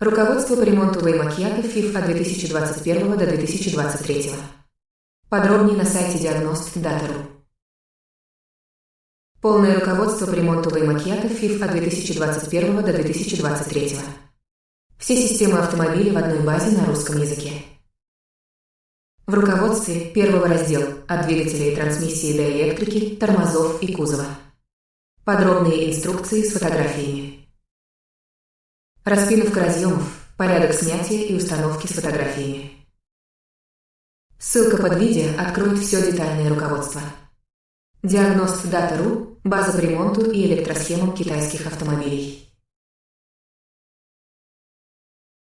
Руководство по ремонту Waymo-Kia FIF от 2021 до 2023. Подробнее на сайте diagnost.ru. Полное руководство по ремонту Waymo-Kia FIF от 2021 до 2023. Все системы автомобиля в одной базе на русском языке. В руководстве первого раздела от двигателя и трансмиссии до электрики, тормозов и кузова. Подробные инструкции с фотографиями. Распиновка разъемов, порядок снятия и установки с фотографиями. Ссылка под видео откроет все детальное руководство. Diagnost.ru – база по ремонту и электросхемам китайских автомобилей.